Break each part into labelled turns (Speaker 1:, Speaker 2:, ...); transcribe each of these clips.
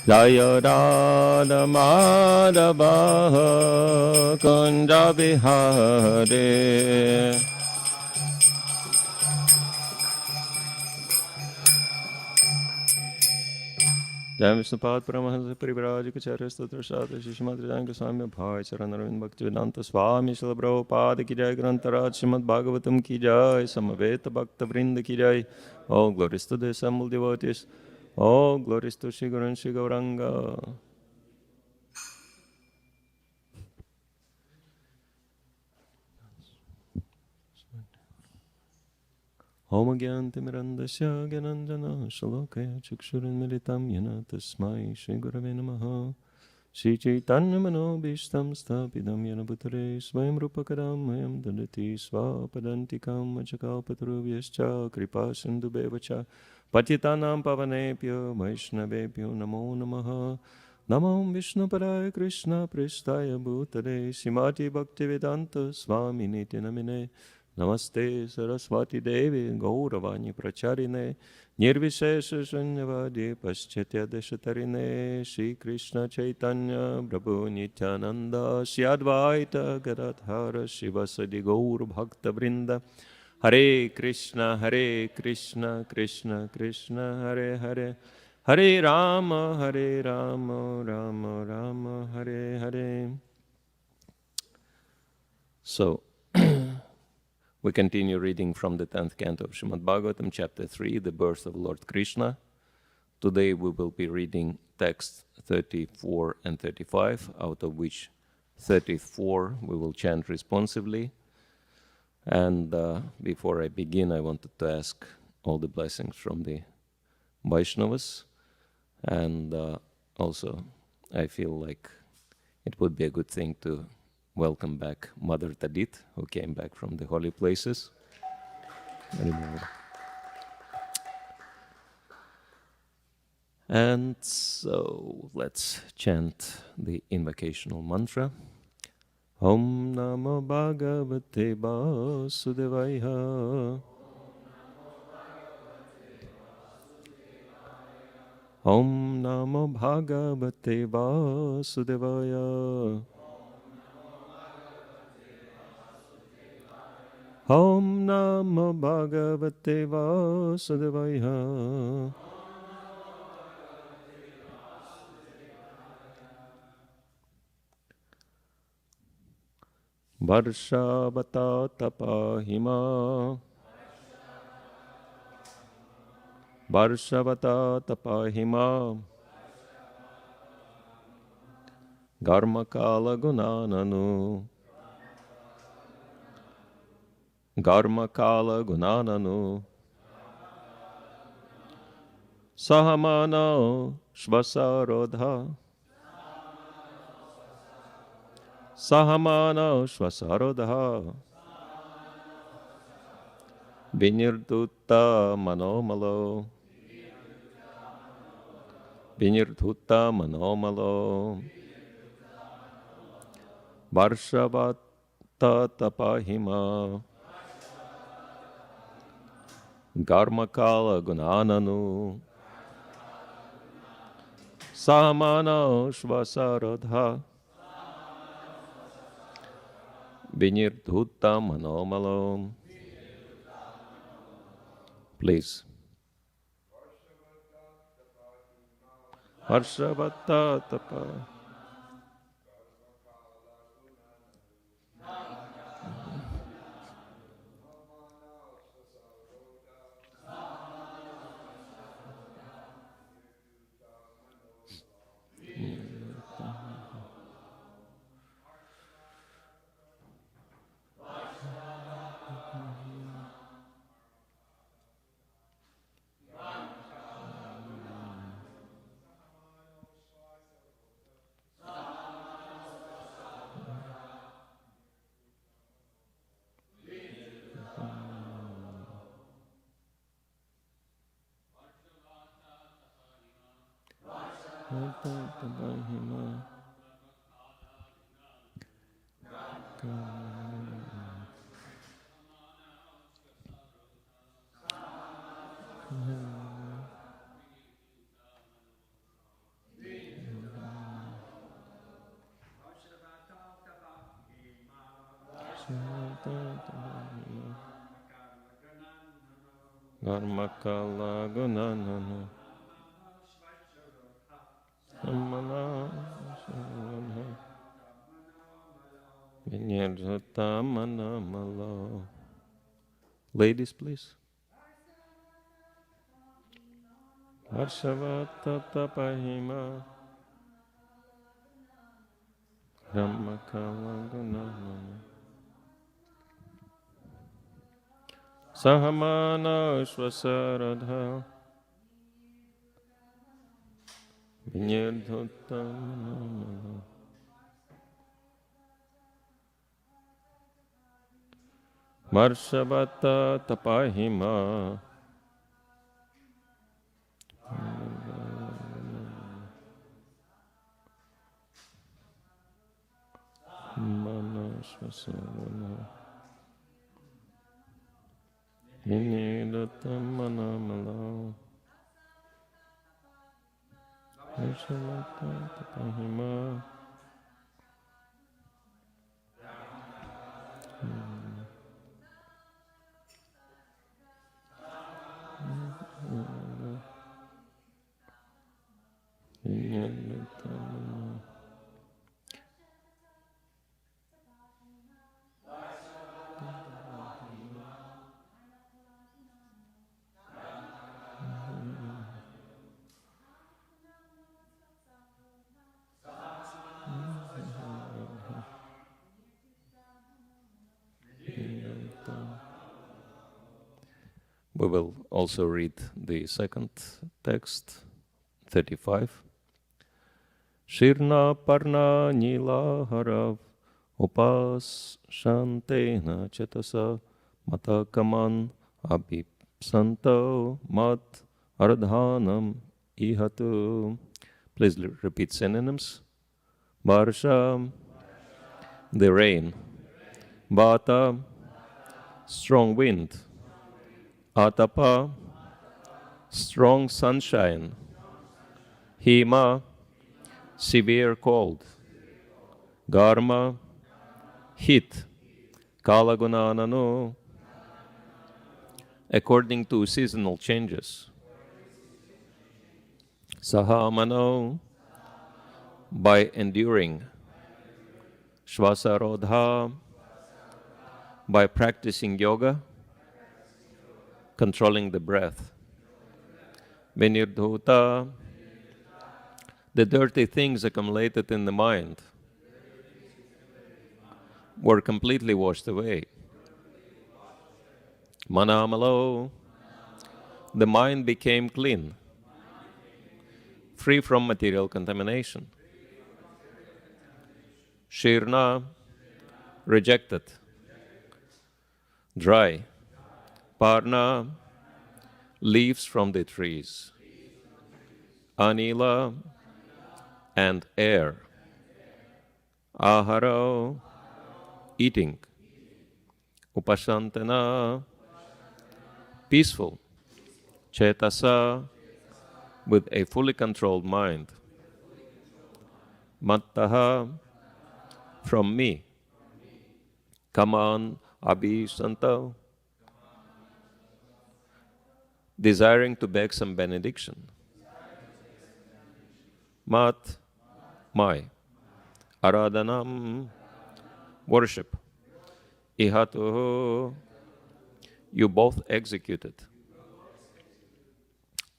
Speaker 1: Jaya Radha Madhava Kunda Bihare Jai Vishnupada Paramahansa Parivrajikacharya Statra Shatra Shishimadridanga Swami Bhai Charanarvind Bhaktivedanta Swami Srila Prabhupada Ki Jai Grantaraj Srimad-Bhagavatam Ki Jai Samaveta Bhakta Vrinda Ki Jai. All glories to the assembled devotees. All glories to Shri Guru and Shri Gauranga. Om Gyantimirandasya Gyananjana Shalokaya Chakshurunmilitam Yana Tasmai Shri Gurave Namaha Shri Chaitanya Manobishtam Stapidam Yana Bhutare Swayam Rupakaram Mayam Dandati Swapadantikam Vachakalpatarubhyascha Kripa Sindhu Bevacha Patitanam Pavanepyo Vaishnavepyo Namo Namaha Namo Vishnu Paraya Krishna Pristaya Bhutare Simati Bhaktivedanta Swami Niti Namine Namaste Saraswati Devi Gauravani Pracharine Nirvishesha Shanyavadi Paschatya Deshatarine Shri Krishna Chaitanya Prabhu Nityananda Shri Advaita Gadadhara Shivasadi Gaur Bhakta Vrinda Hare Krishna Krishna Krishna Hare Hare Hare Rama Rama Rama Hare Hare. So we continue reading from the 10th Canto of Srimad-Bhagavatam Chapter 3, the birth of Lord Krishna. Today we will be reading texts 34 and 35, out of which 34 we will chant responsively. And before I begin, I wanted to ask all the blessings from the Vaishnavas. And also, I feel like it would be a good thing to welcome back Mother Tadit, who came back from the holy places. And so let's chant the invocational mantra. Om Namo Bhagavate Vasudevaya. Om Namo Bhagavate Vasudevaya. Om Namo Bhagavate Vasudevaya. Varshavata tapahima. Varshavata tapahima. Garmakala gunananu. Garmakala gunananu. Sahamana shvasarodha. Sahamana shvasarodha. Vinirduta manomalo. Vinirduta manomalo. Varshavata tapahima. Garmakala gunananu. Sahamana shvasarodha. Vinirduta manomalo. Please. Varshavata tapa. Karmakala gunanana Samana Vinyarjatamanamalo. Ladies, please. Varshavatapahima Ramakala gunanana Sahamana Shvasaradha Vinyarjatamanamalo. Marshavata tapahima Manashvasavana Vinidatamanamala Marshavata tapahima We will also read the second text, 35. Shirna parna nila harav upas shantena chetasa matakaman abhipsanto mat ardhanam ihatu. Please repeat synonyms. Barsha, the rain. Vata, strong wind. Atapa, strong sunshine. Hima, severe cold. Garma, heat. Kalagunananu, according to seasonal changes. Sahamano, by enduring. Shvasarodha, by practicing yoga, controlling the breath. Vinirdhuta, the dirty things accumulated in the mind were completely washed away. Manamalo, the mind became clean, free from material contamination. Shirna, rejected, dry. Parna, leaves from the trees. Anila, and air. Aharo, eating. Upashantana, peaceful. Chetasa, with a fully controlled mind. Mattaha, from me. Kaman abhisanto, desiring to beg some benediction. Mat, my. Aradhanam, worship. Ihatu, you both executed.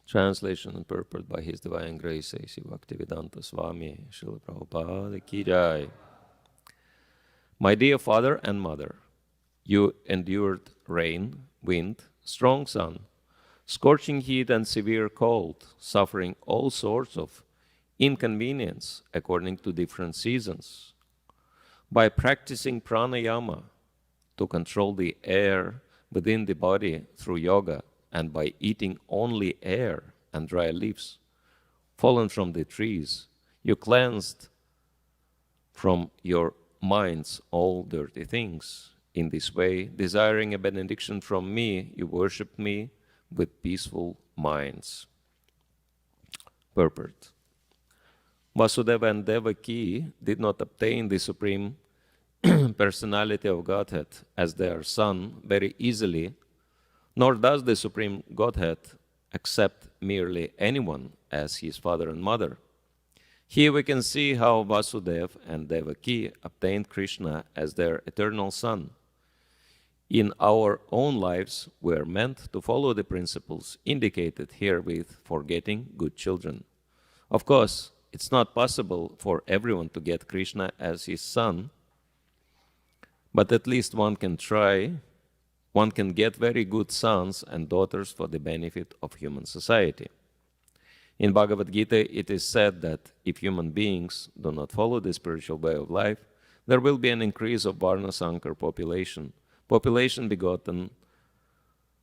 Speaker 1: Translation and purport by His Divine Grace, A.C. Bhaktivedanta Swami, Srila Prabhupada Ki Jai. My dear father and mother, you endured rain, wind, strong sun, scorching heat and severe cold, suffering all sorts of inconvenience according to different seasons. By practicing pranayama to control the air within the body through yoga, and by eating only air and dry leaves fallen from the trees, you cleansed from your minds all dirty things. In this way, desiring a benediction from me, you worshipped me with peaceful minds. Purport. Vasudev and Devaki did not obtain the Supreme Personality of Godhead as their son very easily Nor does the Supreme Godhead accept merely anyone as his father and mother. Here we can see how Vasudev and Devaki obtained Krishna as their eternal son. In our own lives, we are meant to follow the principles indicated herewith for getting good children. Of course, it's not possible for everyone to get Krishna as his son, but at least one can try. One can get very good sons and daughters for the benefit of human society. In Bhagavad Gita, it is said that if human beings do not follow the spiritual way of life, there will be an increase of Varna Sankar population begotten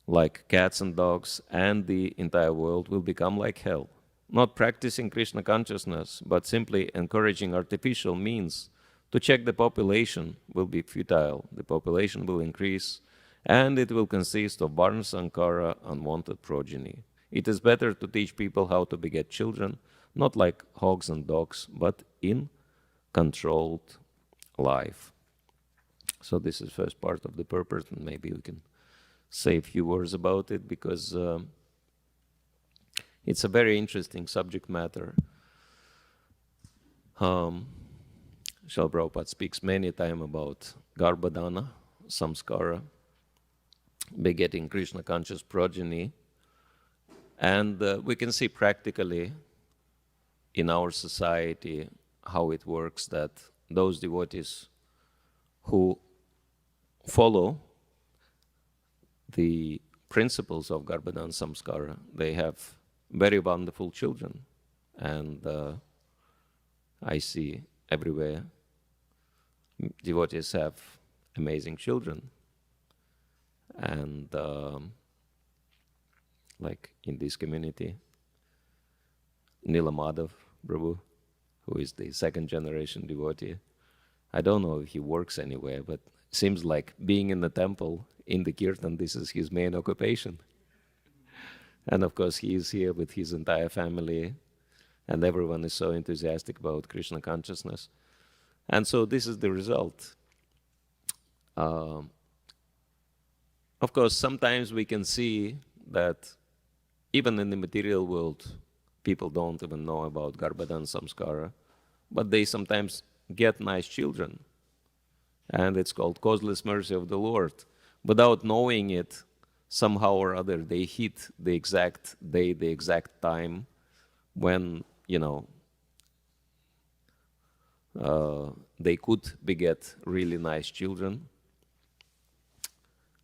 Speaker 1: like cats and dogs, and the entire world will become like hell. Not practicing Krishna consciousness, but simply encouraging artificial means to check the population will be futile. The population will increase, and it will consist of Varna Sankara, unwanted progeny. It is better to teach people how to beget children, not like hogs and dogs, but in controlled life. So this is first part of the purpose, and maybe we can say a few words about it, because it's a very interesting subject matter. Srila Prabhupada speaks many times about Garbha, Samskara, begetting Krishna conscious progeny. And we can see practically in our society how it works, that those devotees who follow the principles of Garbha Samskara, they have very wonderful children. And I see everywhere devotees have amazing children. And like in this community, Nila Madhav Prabhu, who is the second generation devotee, I don't know if he works anywhere, but seems like being in the temple, in the kirtan, this is his main occupation. And of course, he is here with his entire family, and everyone is so enthusiastic about Krishna consciousness. And so this is the result. Of course, sometimes we can see that even in the material world, people don't even know about Garbha Samskara, but they sometimes get nice children. And it's called causeless mercy of the Lord. Without knowing it, somehow or other, they hit the exact day, the exact time when, they could beget really nice children.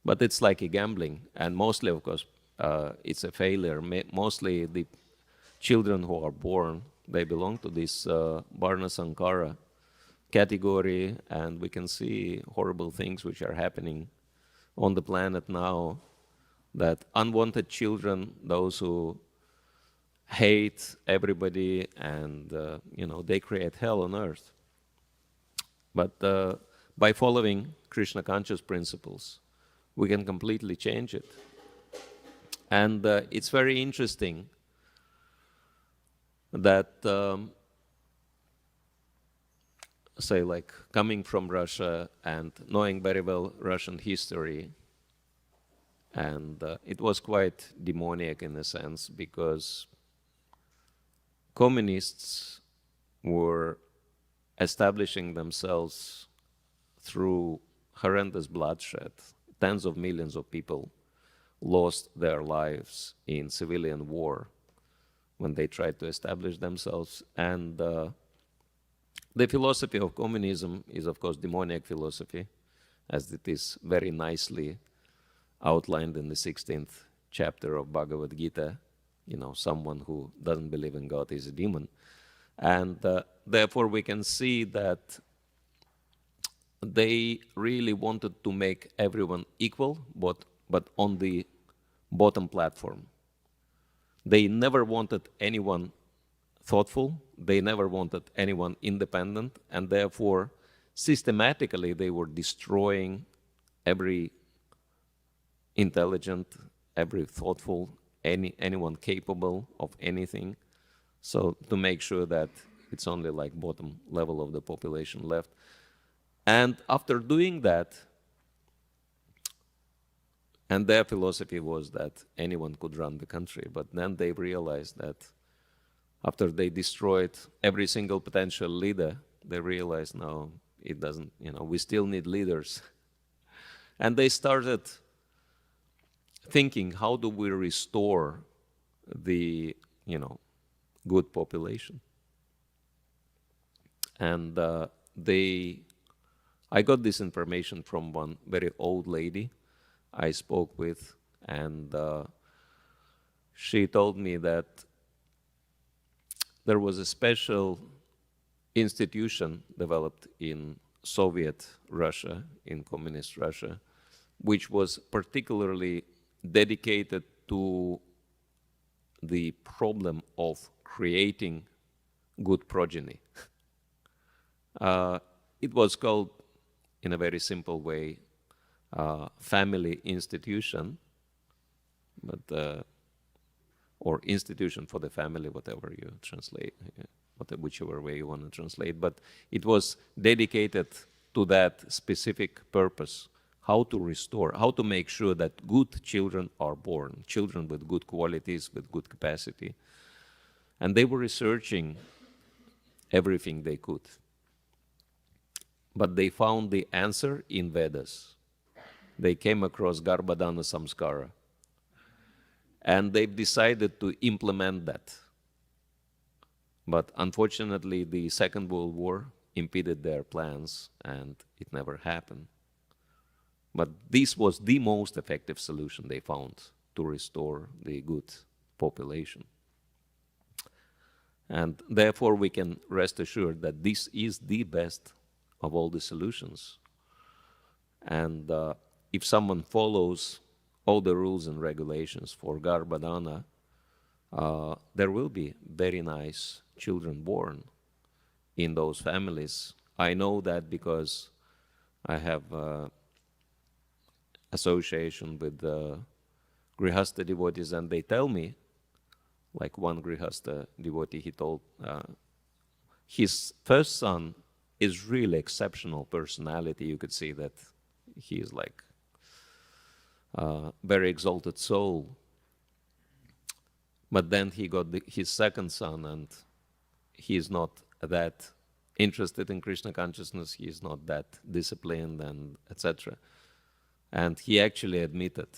Speaker 1: But it's like a gambling, and mostly, of course, it's a failure. Mostly the children who are born, they belong to this Varna Sankara category, and we can see horrible things which are happening on the planet now, that unwanted children, those who hate everybody, and they create hell on earth. But by following Krishna conscious principles, we can completely change it. And it's very interesting that, say, like coming from Russia and knowing very well Russian history, and it was quite demoniac in a sense, because communists were establishing themselves through horrendous bloodshed. Tens of millions of people lost their lives in civilian war when they tried to establish themselves. And the philosophy of communism is, of course, demoniac philosophy, as it is very nicely outlined in the 16th chapter of Bhagavad Gita. Someone who doesn't believe in God is a demon. And therefore we can see that they really wanted to make everyone equal, but on the bottom platform. They never wanted anyone thoughtful, they never wanted anyone independent, and therefore systematically they were destroying every intelligent, every thoughtful, anyone capable of anything, so to make sure that it's only like bottom level of the population left. And after doing that, And their philosophy was that anyone could run the country. But then they realized that after they destroyed every single potential leader, they realized, no, it doesn't, we still need leaders. And they started thinking, how do we restore the, good population? And I got this information from one very old lady I spoke with, and she told me that there was a special institution developed in Soviet Russia, in communist Russia, which was particularly dedicated to the problem of creating good progeny. It was called, in a very simple way, family institution, but or institution for the family, whatever you translate, whichever way you want to translate. But it was dedicated to that specific purpose: how to restore, how to make sure that good children are born, children with good qualities, with good capacity. And they were researching everything they could. But they found the answer in Vedas. They came across Garbha Samskara. And they've decided to implement that. But unfortunately, the Second World War impeded their plans, and it never happened. But this was the most effective solution they found to restore the good population. And therefore, we can rest assured that this is the best of all the solutions. And if someone follows all the rules and regulations for Garbhadana, there will be very nice children born in those families. I know that because I have association with Grihastha devotees, and they tell me, like one Grihastha devotee, he told his first son is really exceptional personality. You could see that he is like very exalted soul. But then he got his second son, and he is not that interested in Krishna consciousness. He is not that disciplined, and etc. And he actually admitted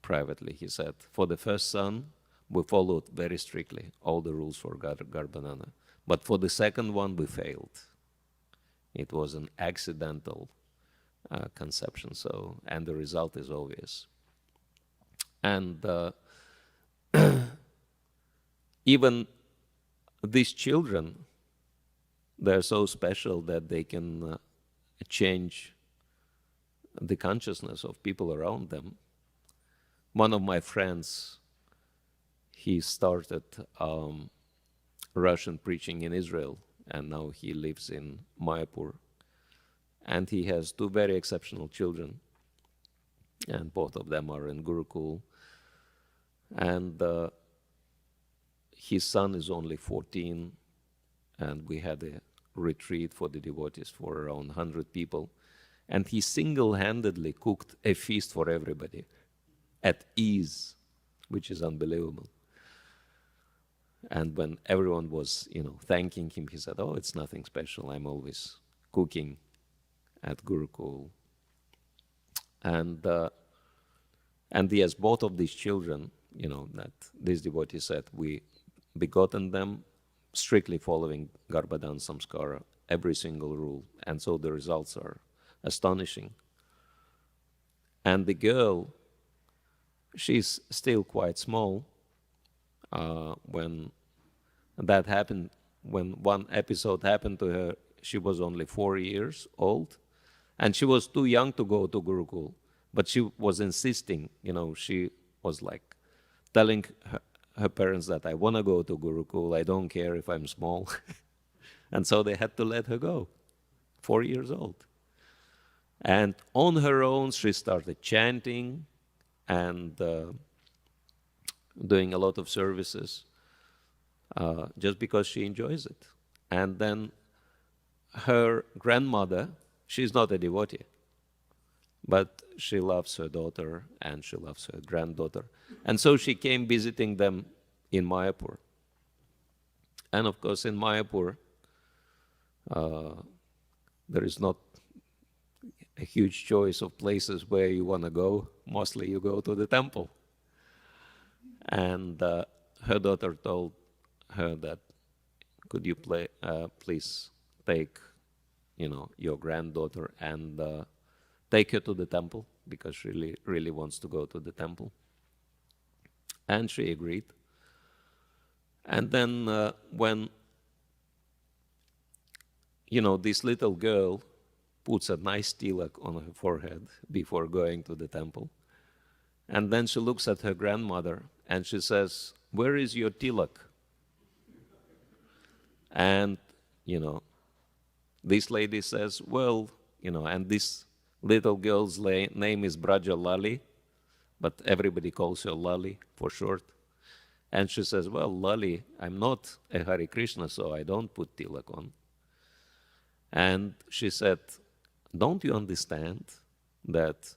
Speaker 1: privately, he said, for the first son, we followed very strictly all the rules for Garbhadana. But for the second one, we failed. It was an accidental conception, and the result is obvious. And even these children, they're so special that they can change the consciousness of people around them. One of my friends, he started Russian preaching in Israel, and now he lives in Mayapur. And he has two very exceptional children, and both of them are in Gurukul. And his son is only 14, and we had a retreat for the devotees for around 100 people. And he single-handedly cooked a feast for everybody at ease, which is unbelievable. And when everyone was, thanking him, he said, "Oh, it's nothing special. I'm always cooking at Gurukul." And yes, both of these children, that this devotee said, we begotten them strictly following Garbhadan Samskara, every single rule. And so the results are astonishing. And the girl, she's still quite small. When that happened, when one episode happened to her, she was only 4 years old, and she was too young to go to Gurukul, but she was insisting, she was like telling her parents that I want to go to Gurukul, I don't care if I'm small. And so they had to let her go, 4 years old. And on her own, she started chanting and doing a lot of services just because she enjoys it. And then her grandmother, she's not a devotee, but she loves her daughter and she loves her granddaughter. And so she came visiting them in Mayapur. And of course, in Mayapur, there is not a huge choice of places where you want to go. Mostly you go to the temple. And her daughter told her that, could you please take, your granddaughter and take her to the temple, because she really wants to go to the temple. And she agreed. And then when, this little girl puts a nice tilak on her forehead before going to the temple, and then she looks at her grandmother and she says, "Where is your tilak?" And, this lady says, well, and this little girl's name is Braja Lali, but everybody calls her Lali for short. And she says, well, Lali, I'm not a Hare Krishna, so I don't put tilak on. And she said, don't you understand that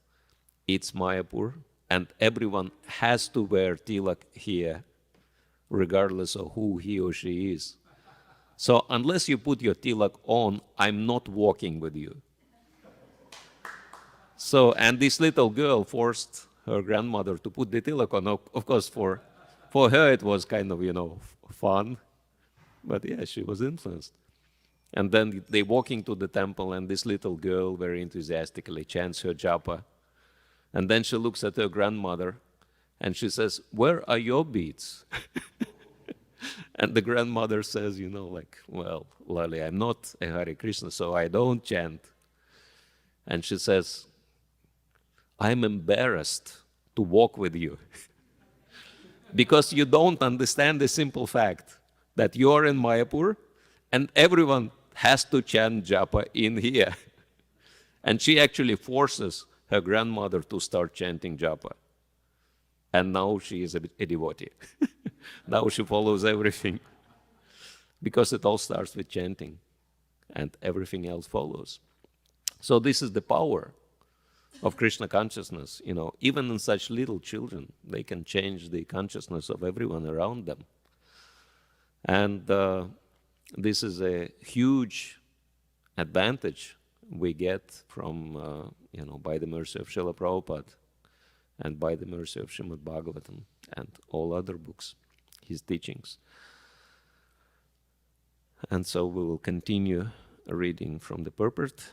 Speaker 1: it's Mayapur and everyone has to wear tilak here, regardless of who he or she is? So unless you put your tilak on, I'm not walking with you. So, and this little girl forced her grandmother to put the tilak on. Of course, for her it was kind of, fun. But yeah, she was influenced. And then they walking to the temple, and this little girl very enthusiastically chants her japa. And then she looks at her grandmother, and she says, where are your beads? And the grandmother says, well, Lali, I'm not a Hare Krishna, so I don't chant. And she says, I'm embarrassed to walk with you because you don't understand the simple fact that you're in Mayapur and everyone has to chant japa in here. And she actually forces her grandmother to start chanting japa. And now she is a devotee. Now she follows everything. Because it all starts with chanting and everything else follows. So this is the power of Krishna consciousness. Even in such little children, they can change the consciousness of everyone around them. And this is a huge advantage we get from, by the mercy of Srila Prabhupada and by the mercy of Srimad-Bhagavatam and all other books, his teachings. And so we will continue reading from the purport.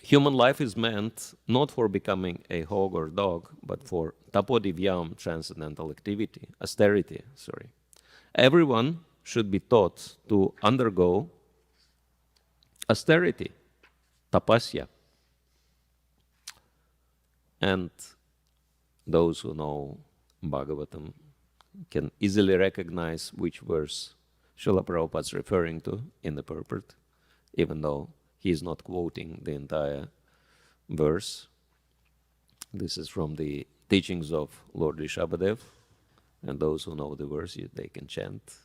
Speaker 1: Human life is meant not for becoming a hog or dog, but for tapodivyam, transcendental activity, austerity. Everyone should be taught to undergo austerity, tapasya. And those who know Bhagavatam can easily recognize which verse Srila Prabhupada is referring to in the purport, even though he is not quoting the entire verse. This is from the teachings of Lord Rishabhadev, and those who know the verse, they can chant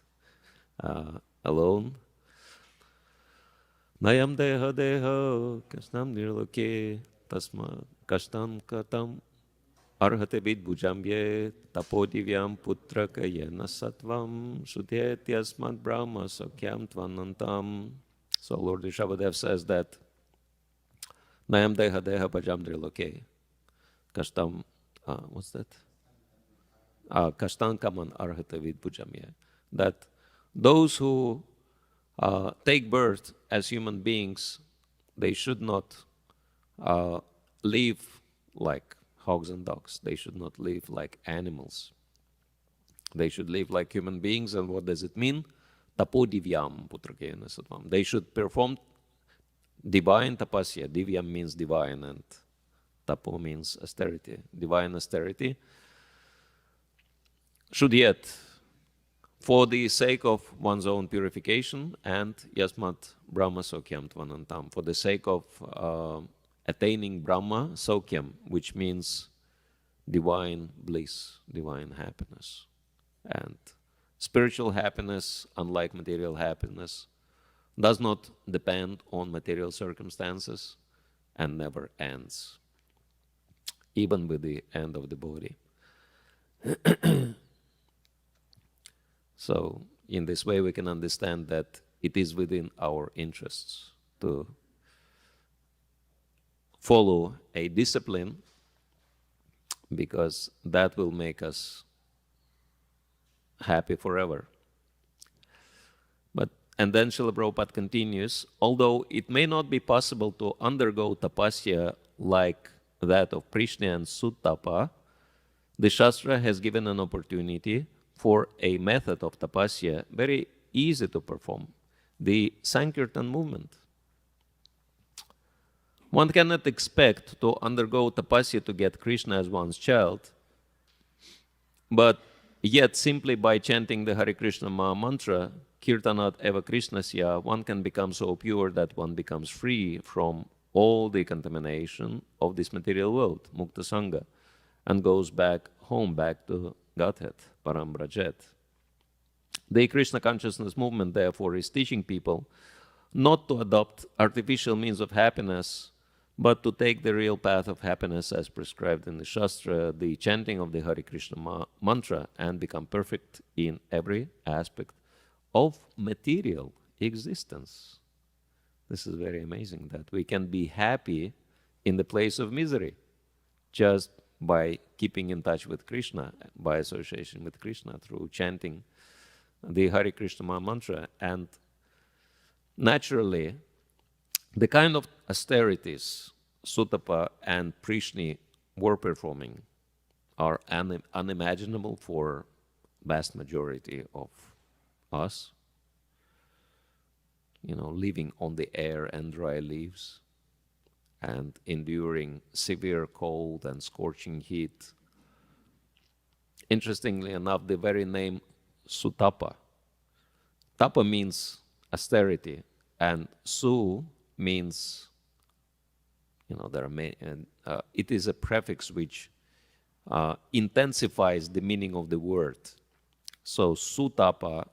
Speaker 1: alone. Nayam deha deha kastam nirloke tasma kastam katam arhate vidbhujambye tapodivyam putra kayena satvam sudhetyasmat brahma sakyam tvanantam. So Lord Rishabhadev says that Nayam deha deha bhajam nirloke kastam, what's that? Kastam kaman arhate vidbhujambye. That those who take birth as human beings, they should not live like hogs and dogs. They should not live like animals. They should live like human beings. And what does it mean? Tapodivyam putrakena sattvam. They should perform divine tapasya. Divyam means divine and tapo means austerity. Divine austerity should yet, for the sake of one's own purification and yasmat brahma sokyam tvanantam, for the sake of attaining Brahma Sokyam, which means divine bliss, divine happiness. And spiritual happiness, unlike material happiness, does not depend on material circumstances and never ends. even with the end of the body. So in this way we can understand that it is within our interests to follow a discipline, because that will make us happy forever. And then Srila Prabhupada continues, although it may not be possible to undergo tapasya like that of Prishna and Suttapa, the Shastra has given an opportunity for a method of tapasya very easy to perform, the Sankirtan movement. One cannot expect to undergo tapasya to get Krishna as one's child, but yet simply by chanting the Hare Krishna Maha Mantra, Kirtanat Eva Krishnasya, one can become so pure that one becomes free from all the contamination of this material world, Mukta Sangha, and goes back home, back to Godhead, Parambrajet. The Krishna consciousness movement, therefore, is teaching people not to adopt artificial means of happiness, but to take the real path of happiness as prescribed in the Shastra, the chanting of the Hare Krishna mantra, and become perfect in every aspect of material existence. This is very amazing that we can be happy in the place of misery just by keeping in touch with Krishna, by association with Krishna through chanting the Hare Krishna mantra. And naturally, the kind of austerities Suttapa and Prishni were performing are unimaginable for vast majority of us. You know, living on the air and dry leaves and enduring severe cold and scorching heat. Interestingly enough, the very name Sutapa. Tapa means austerity, and Su means, you know, there are many, it is a prefix which intensifies the meaning of the word. So Sutapa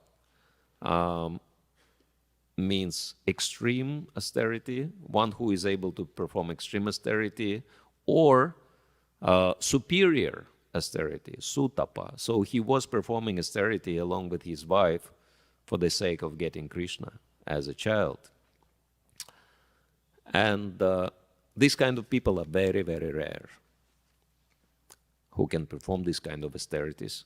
Speaker 1: means extreme austerity, one who is able to perform extreme austerity, or superior austerity, Sutapa. So he was performing austerity along with his wife for the sake of getting Krishna as a child. And these kind of people are very, very rare who can perform this kind of austerities.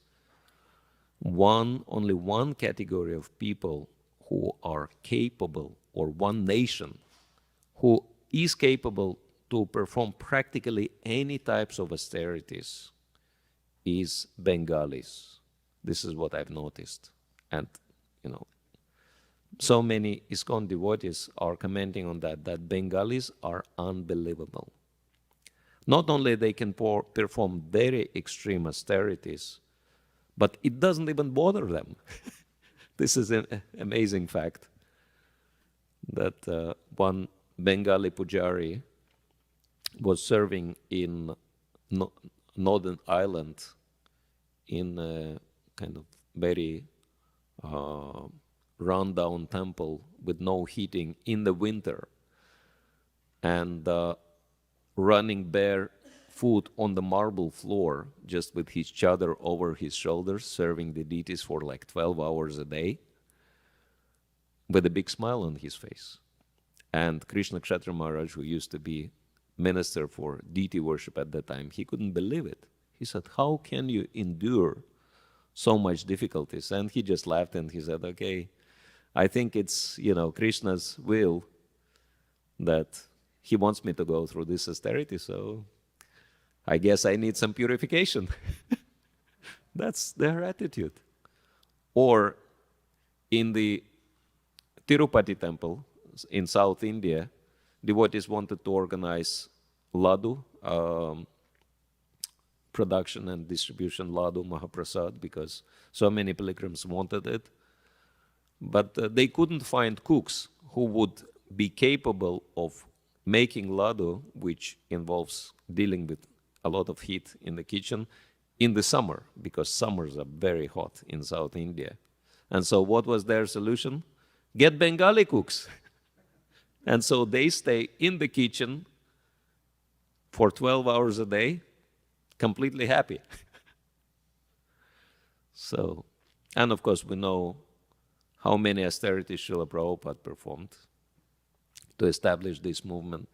Speaker 1: Only one category of people who are capable, or one nation who is capable to perform practically any types of austerities, is Bengalis. This is what I've noticed. And, you know, so many ISKCON devotees are commenting on that Bengalis are unbelievable. Not only they can perform very extreme austerities, but it doesn't even bother them. This is an amazing fact that one Bengali pujari was serving in Northern Ireland in a kind of very rundown temple with no heating in the winter, and running barefoot on the marble floor just with his chadar over his shoulders, serving the deities for like 12 hours a day with a big smile on his face. And Krishna Kshetra Maharaj, who used to be minister for deity worship at that time, he couldn't believe it. He said, how can you endure so much difficulties? And he just laughed and he said, okay, I think it's, you know, Krishna's will that he wants me to go through this austerity, so I guess I need some purification. That's their attitude. Or in the Tirupati temple in South India, devotees wanted to organize laddu, production and distribution laddu Mahaprasad, because so many pilgrims wanted it. But they couldn't find cooks who would be capable of making laddu, which involves dealing with a lot of heat in the kitchen, in the summer, because summers are very hot in South India. And so what was their solution? Get Bengali cooks. And so they stay in the kitchen for 12 hours a day, completely happy. So, and of course we know how many austerities Srila Prabhupada performed to establish this movement.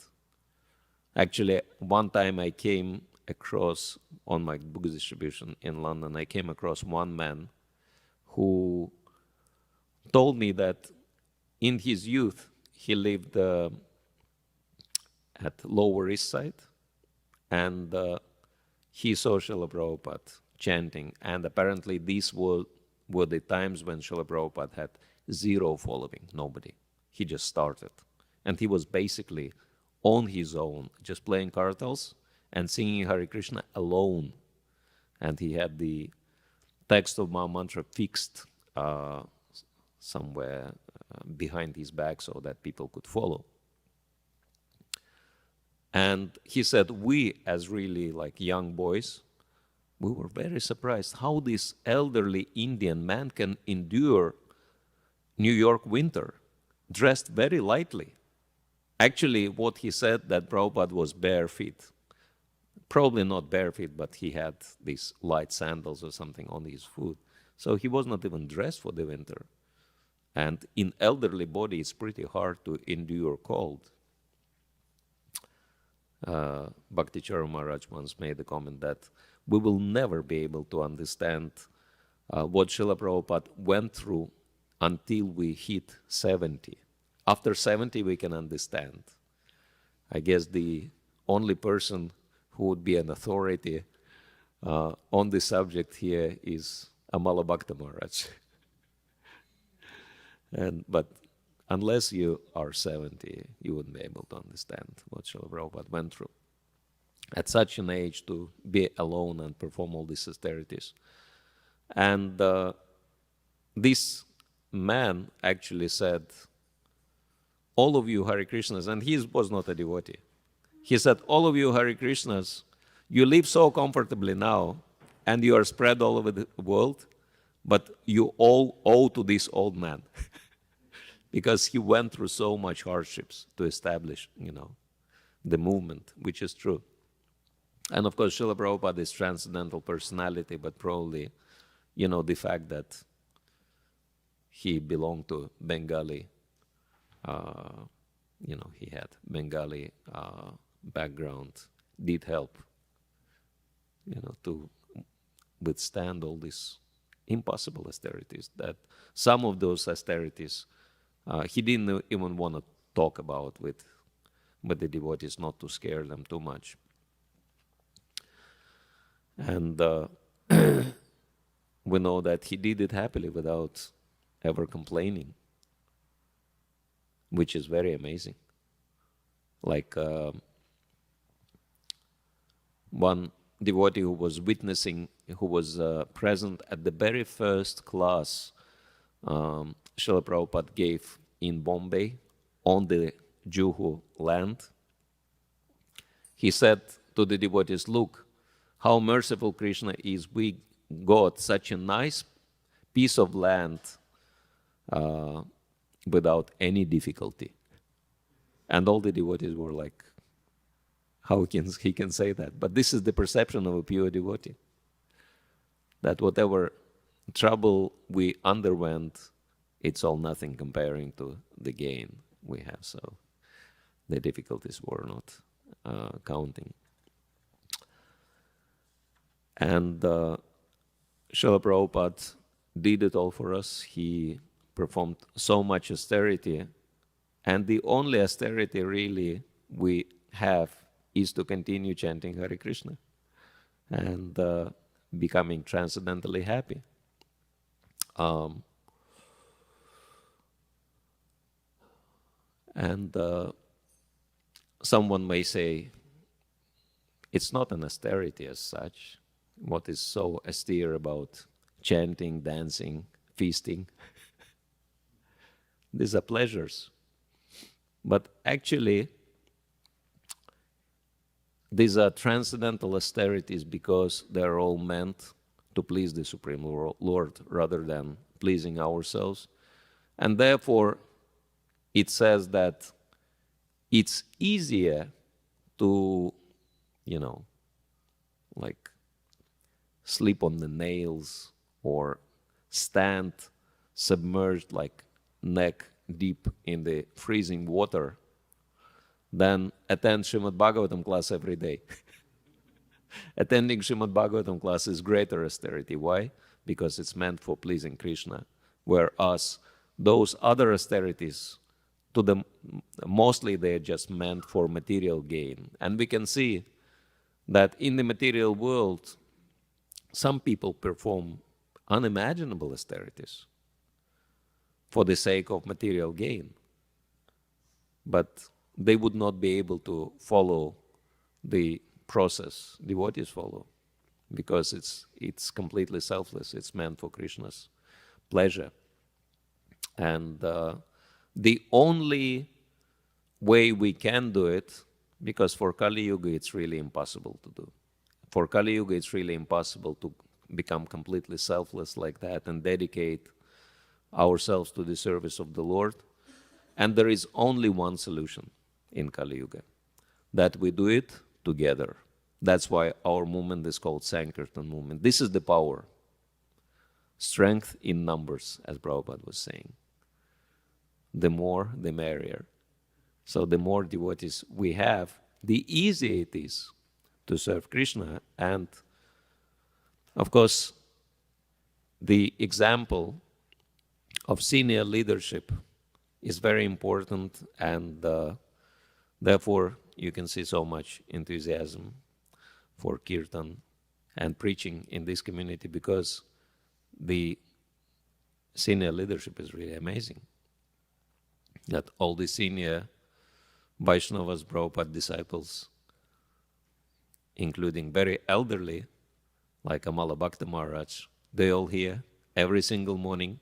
Speaker 1: Actually, one time I came across, on my book distribution in London, I came across one man who told me that in his youth he lived at Lower East Side, and he saw Srila Prabhupada chanting, and apparently these were the times when Srila Prabhupada had zero following, nobody. He just started. And he was basically on his own, just playing kartals and singing Hare Krishna alone. And he had the text of Maha Mantra fixed somewhere behind his back so that people could follow. And he said, we as really like young boys, we were very surprised how this elderly Indian man can endure New York winter, dressed very lightly. Actually, what he said, that Prabhupada was bare feet. Probably not bare feet, but he had these light sandals or something on his foot. So he was not even dressed for the winter. And in elderly body, it's pretty hard to endure cold. Bhakti Maharaja once made the comment that we will never be able to understand what Srila Prabhupada went through until we hit 70. After 70, we can understand. I guess the only person who would be an authority on the subject here is Amala Bhakta Maharaj. But unless you are 70, you wouldn't be able to understand what Srila Prabhupada went through. At such an age, to be alone and perform all these austerities. And this man actually said, all of you Hare Krishnas, and he was not a devotee. He said, all of you Hare Krishnas, you live so comfortably now, and you are spread all over the world, but you all owe to this old man. Because he went through so much hardships to establish, the movement, which is true. And of course, Srila Prabhupada is transcendental personality, but probably, the fact that he belonged to Bengali, he had Bengali background, did help, to withstand all these impossible austerities. That some of those austerities he didn't even want to talk about with the devotees, not to scare them too much. And we know that he did it happily without ever complaining, which is very amazing. Like one devotee who was witnessing, who was present at the very first class Srila Prabhupada gave in Bombay on the Juhu land. He said to the devotees, look, how merciful Krishna is. We got such a nice piece of land without any difficulty. And all the devotees were like, how he can say that? But this is the perception of a pure devotee, that whatever trouble we underwent, it's all nothing comparing to the gain we have. So the difficulties were not counting. And Srila Prabhupada did it all for us. He performed so much austerity, and the only austerity really we have is to continue chanting Hare Krishna and becoming transcendentally happy. And someone may say, it's not an austerity as such. What is so austere about chanting, dancing, feasting? These are pleasures. But actually, these are transcendental austerities because they're all meant to please the Supreme Lord rather than pleasing ourselves. And therefore, it says that it's easier to, sleep on the nails or stand submerged like neck deep in the freezing water than attend Srimad-Bhagavatam class every day. Attending Srimad-Bhagavatam class is greater austerity. Why? Because it's meant for pleasing Krishna, whereas those other austerities, mostly they're just meant for material gain. And we can see that in the material world, some people perform unimaginable austerities for the sake of material gain. But they would not be able to follow the process devotees follow, because it's completely selfless. It's meant for Krishna's pleasure. And the only way we can do it, because for Kali Yuga it's really impossible to do. For Kali Yuga it's really impossible to become completely selfless like that and dedicate ourselves to the service of the Lord. And there is only one solution in Kali Yuga, that we do it together. That's why our movement is called Sankirtan movement. This is the power. Strength in numbers, as Prabhupada was saying. The more, the merrier. So the more devotees we have, the easier it is to serve Krishna. And of course, the example of senior leadership is very important, and therefore you can see so much enthusiasm for kirtan and preaching in this community, because the senior leadership is really amazing. That all the senior Vaishnavas, Prabhupada disciples, including very elderly, like Amala Bhakta Maharaj, they all here every single morning,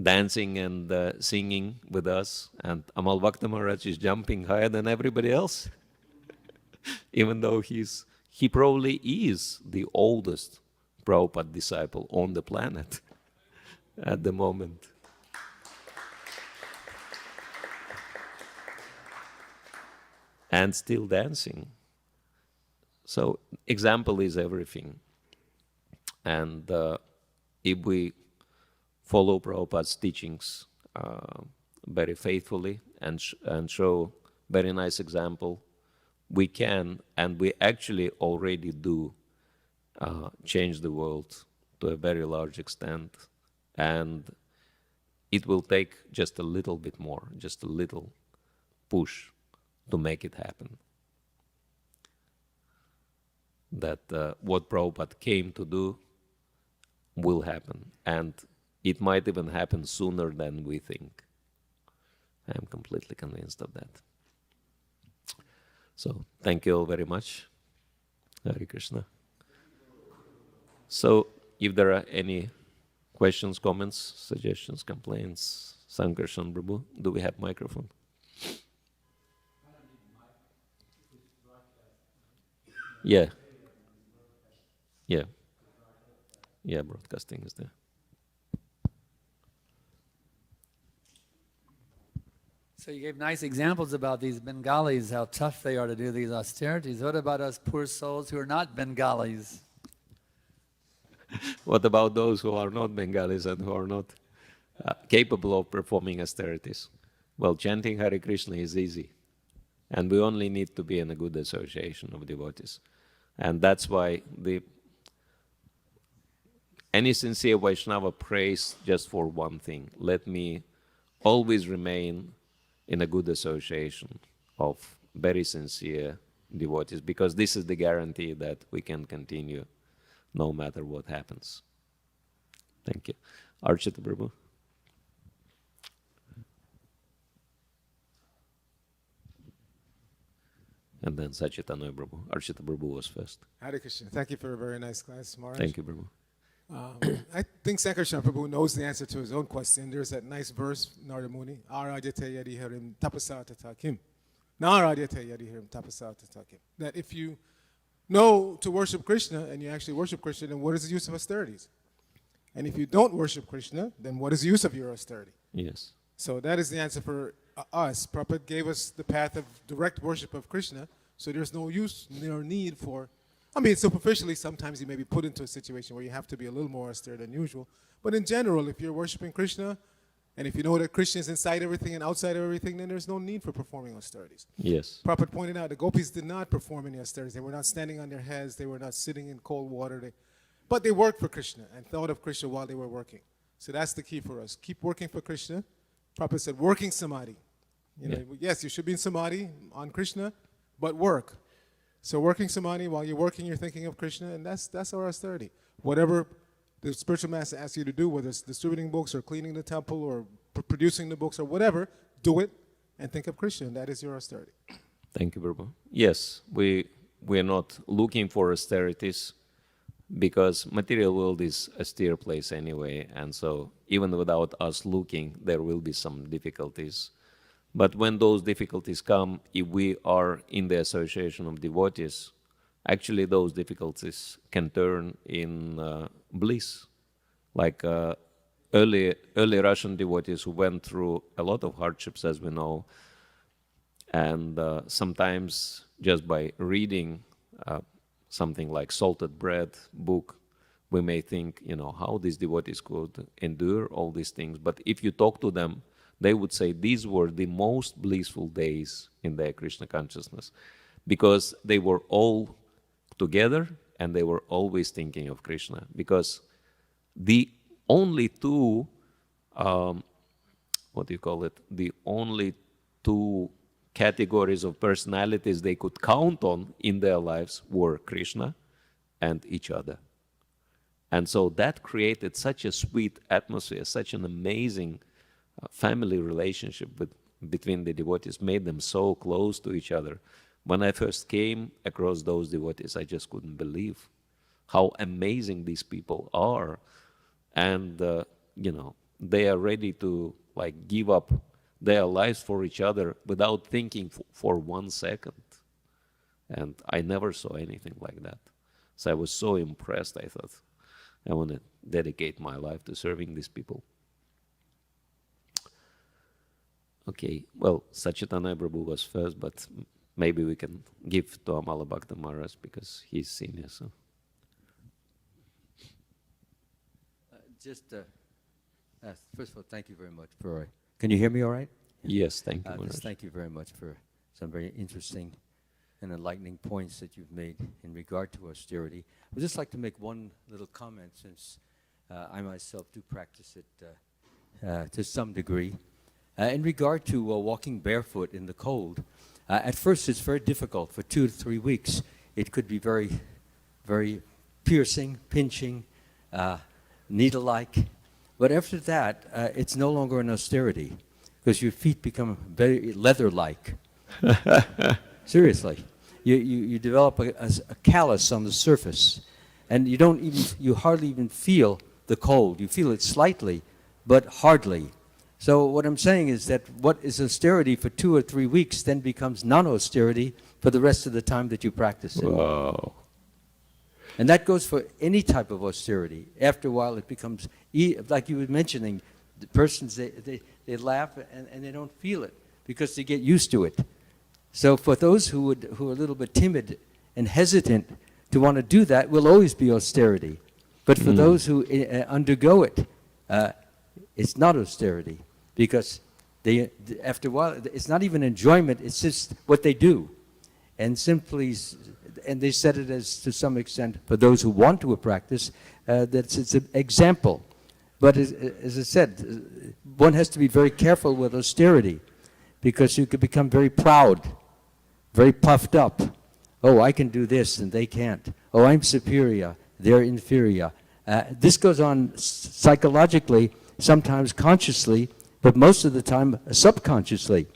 Speaker 1: dancing and singing with us, and Amal Bhakta Maharaj is jumping higher than everybody else, even though he probably is the oldest Prabhupada disciple on the planet at the moment. And still dancing. So example is everything. And if we follow Prabhupada's teachings very faithfully and show very nice example, we can, and we actually already do, change the world to a very large extent. And it will take just a little bit more, just a little push to make it happen. That what Prabhupada came to do will happen. And it might even happen sooner than we think. I am completely convinced of that. So, thank you all very much. Hare Krishna. So, if there are any questions, comments, suggestions, complaints, Sankarshan Prabhu, do we have microphone? Yeah. Yeah. Yeah, broadcasting is there.
Speaker 2: So you gave nice examples about these Bengalis, how tough they are to do these austerities. What about us poor souls who are not Bengalis?
Speaker 1: What about those who are not Bengalis and who are not capable of performing austerities? Well, chanting Hare Krishna is easy. And we only need to be in a good association of devotees. And that's why any sincere Vaishnava prays just for one thing. Let me always remain in a good association of very sincere devotees, because this is the guarantee that we can continue no matter what happens. Thank you. Archita Prabhu. And then Sachitanoy Prabhu. Archita Prabhu was first.
Speaker 3: Hare Krishna. Thank you for a very nice class, Maharaj.
Speaker 1: Thank you, Prabhu.
Speaker 3: I think Sankarshan Prabhu knows the answer to his own question. There's that nice verse, Narada Muni, Aradhyate yadiharim tapasa tatakim. Naradhyate yadiharim tapasa tatakim. That if you know to worship Krishna and you actually worship Krishna, then what is the use of austerities? And if you don't worship Krishna, then what is the use of your austerity?
Speaker 1: Yes.
Speaker 3: So that is the answer for us. Prabhupada gave us the path of direct worship of Krishna, so there's no use nor need for I mean, superficially, sometimes you may be put into a situation where you have to be a little more austere than usual. But in general, if you're worshiping Krishna, and if you know that Krishna is inside everything and outside of everything, then there's no need for performing austerities.
Speaker 1: Yes.
Speaker 3: Prabhupada pointed out the gopis did not perform any austerities. They were not standing on their heads. They were not sitting in cold water. But they worked for Krishna and thought of Krishna while they were working. So that's the key for us. Keep working for Krishna. Prabhupada said, working samadhi. Yes, you should be in samadhi on Krishna, but work. So working samadhi, while you're working, you're thinking of Krishna, and that's our austerity. Whatever the spiritual master asks you to do, whether it's distributing books or cleaning the temple or producing the books or whatever, do it and think of Krishna, and that is your austerity.
Speaker 1: Thank you, Prabhu. Yes, we're not looking for austerities because material world is a austere place anyway, and so even without us looking, there will be some difficulties. But when those difficulties come, if we are in the association of devotees, actually those difficulties can turn in bliss. Like early Russian devotees who went through a lot of hardships, as we know, and sometimes just by reading something like Salted Bread book, we may think, how these devotees could endure all these things. But if you talk to them, they would say these were the most blissful days in their Krishna consciousness because they were all together and they were always thinking of Krishna. Because the only two, the only two categories of personalities they could count on in their lives were Krishna and each other. And so that created such a sweet atmosphere, such an amazing family relationship between the devotees, made them so close to each other. When I first came across those devotees, I just couldn't believe how amazing these people are. And, they are ready to give up their lives for each other without thinking for 1 second. And I never saw anything like that. So I was so impressed, I thought, I want to dedicate my life to serving these people. Okay, well, Sachitanya Prabhu was first, but maybe we can give to Amala Bhakta Maharaj because he's senior. So,
Speaker 4: first of all, thank you very much for. Can you hear me all right?
Speaker 1: Yes, thank you, Maharaj.
Speaker 4: Thank you very much for some very interesting and enlightening points that you've made in regard to austerity. I would just like to make one little comment since I myself do practice it to some degree. In regard to walking barefoot in the cold, at first it's very difficult. For 2 to 3 weeks, it could be very, very piercing, pinching, needle-like. But after that, it's no longer an austerity because your feet become very leather-like. Seriously. You develop a callus on the surface, and you hardly even feel the cold. You feel it slightly, but hardly. So what I'm saying is that what is austerity for 2 or 3 weeks then becomes non-austerity for the rest of the time that you practice it.
Speaker 1: Wow.
Speaker 4: And that goes for any type of austerity. After a while it becomes, like you were mentioning, the persons, they laugh and they don't feel it because they get used to it. So for those who are a little bit timid and hesitant to want to do that, will always be austerity. But for those who undergo it, it's not austerity. Because after a while, it's not even enjoyment, it's just what they do. And they said it as, to some extent, for those who want to practice, that it's an example. But as I said, one has to be very careful with austerity, because you could become very proud, very puffed up. Oh, I can do this and they can't. Oh, I'm superior, they're inferior. This goes on psychologically, sometimes consciously, but most of the time subconsciously.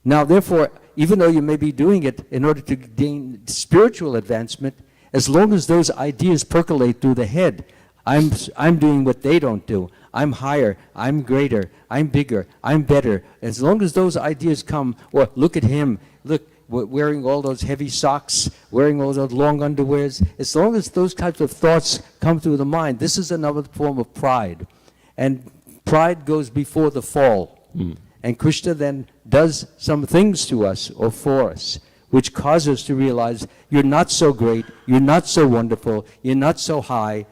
Speaker 4: Now, therefore, even though you may be doing it in order to gain spiritual advancement, as long as those ideas percolate through the head, I'm doing what they don't do. I'm higher, I'm greater, I'm bigger, I'm better. As long as those ideas come, or look at him, look, wearing all those heavy socks, wearing all those long underwears, as long as those types of thoughts come through the mind, this is another form of pride. And pride goes before the fall. And Krishna then does some things to us or for us, which cause us to realize you're not so great, you're not so wonderful, you're not so high,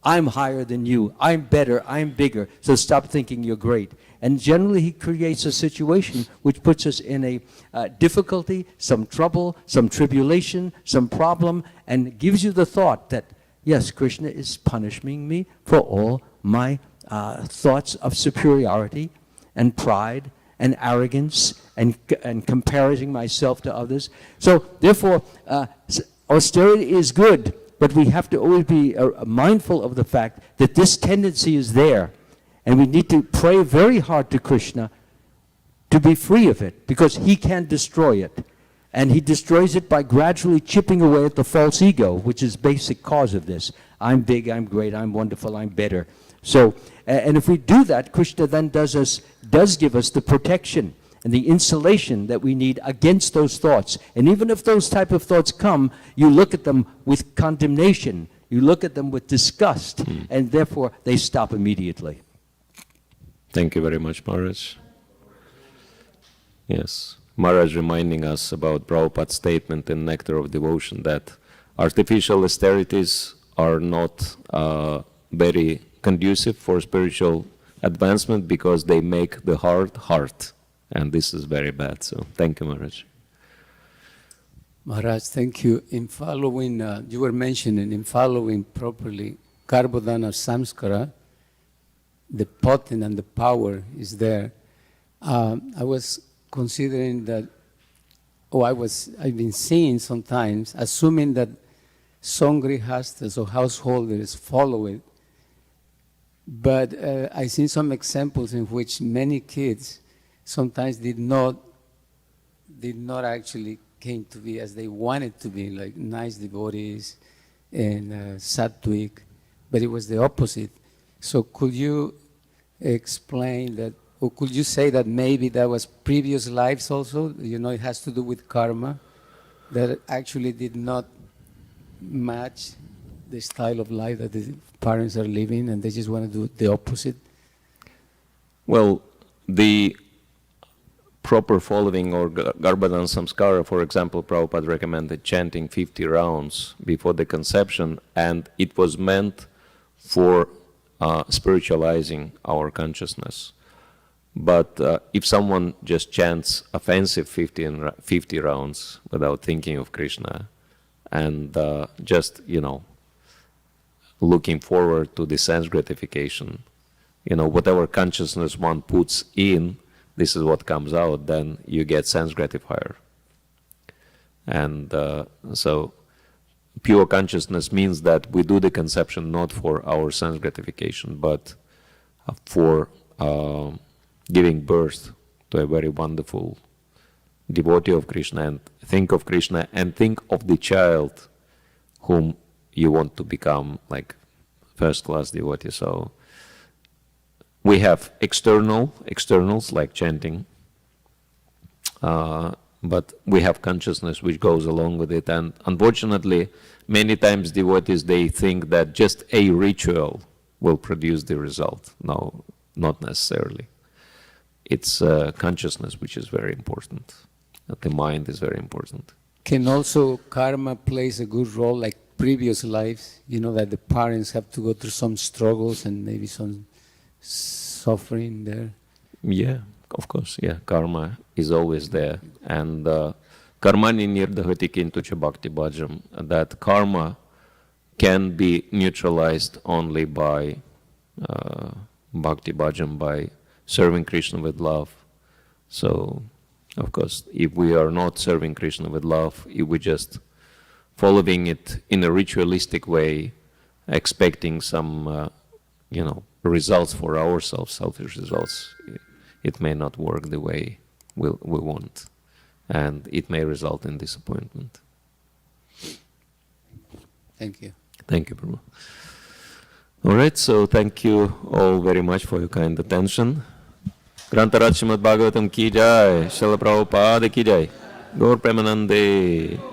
Speaker 4: I'm higher than you, I'm better, I'm bigger, so stop thinking you're great. And generally he creates a situation which puts us in a difficulty, some trouble, some tribulation, some problem, and gives you the thought that, yes, Krishna is punishing me for all my thoughts of superiority and pride and arrogance and comparing myself to others. So therefore, austerity is good, but we have to always be mindful of the fact that this tendency is there. And we need to pray very hard to Krishna to be free of it, because he can destroy it. And he destroys it by gradually chipping away at the false ego, which is basic cause of this. I'm big, I'm great, I'm wonderful, I'm better. So, and if we do that, Krishna then does give us the protection and the insulation that we need against those thoughts. And even if those type of thoughts come, you look at them with condemnation, you look at them with disgust, and therefore they stop immediately.
Speaker 1: Thank you very much, Maharaj. Yes, Maharaj reminding us about Prabhupada's statement in Nectar of Devotion that artificial austerities are not very conducive for spiritual advancement because they make the heart hard. And this is very bad. So thank you, Maharaj.
Speaker 5: Maharaj, thank you. In following, you were mentioning, in following properly Garbha Samskara, the potent and the power is there. I was considering that, I've been seeing sometimes, assuming that some grihastas or householders follow it, but I've seen some examples in which many kids sometimes did not actually came to be as they wanted to be, like nice devotees and sattvic, but it was the opposite. So could you explain that, or could you say that maybe that was previous lives also? You know, it has to do with karma, that actually did not match the style of life that the parents are living, and they just want to do the opposite?
Speaker 1: Well, the proper following or Garbha Samskara, for example, Prabhupada recommended chanting 50 rounds before the conception, and it was meant for spiritualizing our consciousness. But if someone just chants offensive 50 rounds without thinking of Krishna and just, looking forward to the sense gratification, whatever consciousness one puts in, this is what comes out, then you get sense gratifier. And so pure consciousness means that we do the conception not for our sense gratification, but for giving birth to a very wonderful devotee of Krishna, and think of Krishna and think of the child whom you want to become like first-class devotee. So we have externals like chanting, but we have consciousness which goes along with it. And unfortunately, many times devotees, they think that just a ritual will produce the result. No, not necessarily. It's consciousness which is very important. The mind is very important.
Speaker 5: Can also karma plays a good role, like previous lives, that the parents have to go through some struggles and maybe some suffering there?
Speaker 1: Yeah, of course, yeah. Karma is always there. And karmani nirdahati kintu cha bhakti bhajam, that karma can be neutralized only by bhakti bhajam, by serving Krishna with love. So, of course, if we are not serving Krishna with love, if we just following it in a ritualistic way, expecting some, results for ourselves, selfish results, it may not work the way we want, and it may result in disappointment.
Speaker 5: Thank you.
Speaker 1: Thank you, Prabhu. All right, so thank you all very much for your kind attention. Grantaraj Srimad-Bhagavatam ki jai, Srila Prabhupada ki jai, Gaur Premanande.